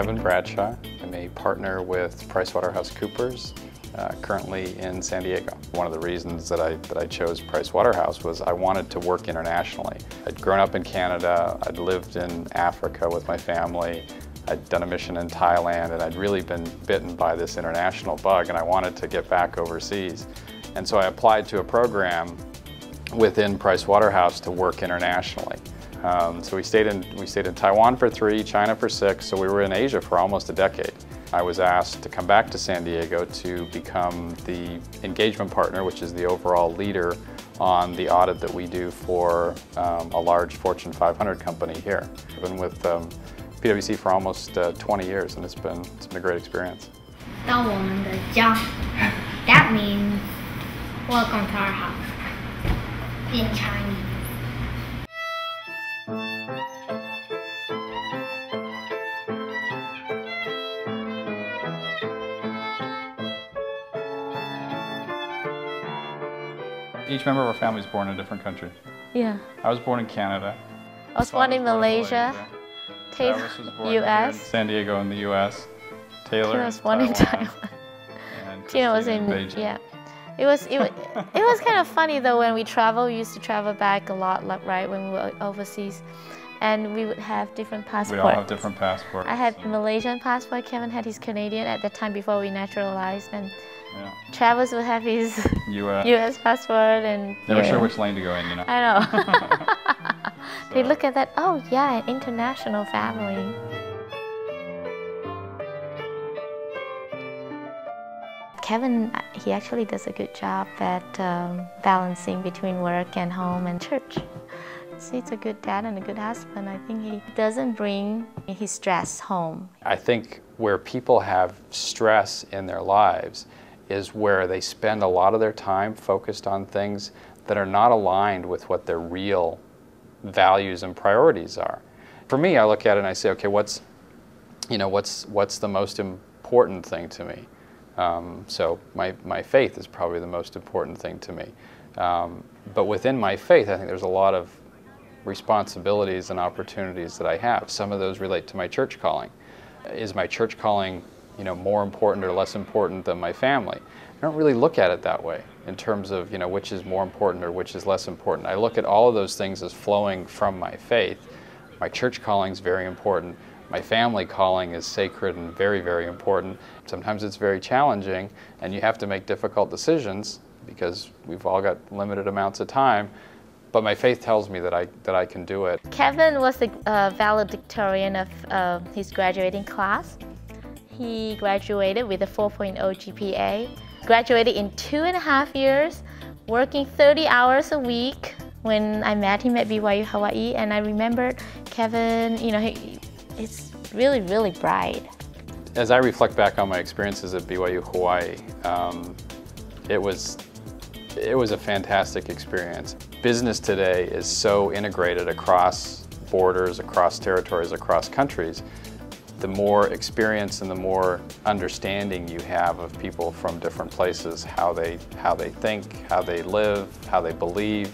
Kevin Bradshaw. I'm a partner with PricewaterhouseCoopers, currently in San Diego. One of the reasons that I chose Pricewaterhouse was I wanted to work internationally. I'd grown up in Canada, I'd lived in Africa with my family, I'd done a mission in Thailand, and I'd really been bitten by this international bug, and I wanted to get back overseas. And so I applied to a program within Pricewaterhouse to work internationally. So we stayed in Taiwan for 3, China for 6, so we were in Asia for almost a decade. I was asked to come back to San Diego to become the engagement partner, which is the overall leader on the audit that we do for a large Fortune 500 company here. I've been with PwC for almost 20 years, and it's been a great experience. 到我们的家 That means welcome to our house in Chinese. Each member of our family is born in a different country. Yeah. I was born in Canada. I was born in Malaysia. Travis was born US. in San Diego in the US. Taylor was born in Taiwan. And Tina was in Beijing. Yeah. It was kind of funny though when we travel. We used to travel back a lot, like, right when we were overseas, and we would have different passports. We all have different passports. I had Malaysian passport. Kevin had his Canadian at the time before we naturalized, and yeah. Travis would have his US passport, and never sure which lane to go in, you know. I know. They look at that. Oh yeah, an international family. Kevin, he actually does a good job at balancing between work and home and church. He's a good dad and a good husband. I think he doesn't bring his stress home. I think where people have stress in their lives is where they spend a lot of their time focused on things that are not aligned with what their real values and priorities are. For me, I look at it and I say, okay, what's the most important thing to me? So my faith is probably the most important thing to me. But within my faith, I think there's a lot of responsibilities and opportunities that I have. Some of those relate to my church calling. Is my church calling, more important or less important than my family? I don't really look at it that way in terms of, which is more important or which is less important. I look at all of those things as flowing from my faith. My church calling is very important. My family calling is sacred and very, very important. Sometimes it's very challenging, and you have to make difficult decisions because we've all got limited amounts of time. But my faith tells me that I can do it. Kevin was the valedictorian of his graduating class. He graduated with a 4.0 GPA. Graduated in 2.5 years, working 30 hours a week. When I met him at BYU Hawaii, and I remembered Kevin, it's really, really bright. As I reflect back on my experiences at BYU Hawaii, it was a fantastic experience. Business today is so integrated across borders, across territories, across countries. The more experience and the more understanding you have of people from different places, how they think, how they live, how they believe,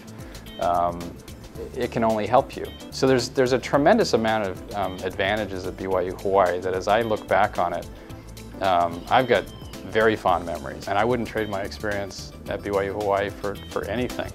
it can only help you. So there's a tremendous amount of advantages at BYU Hawaii that as I look back on it, I've got very fond memories, and I wouldn't trade my experience at BYU Hawaii for anything.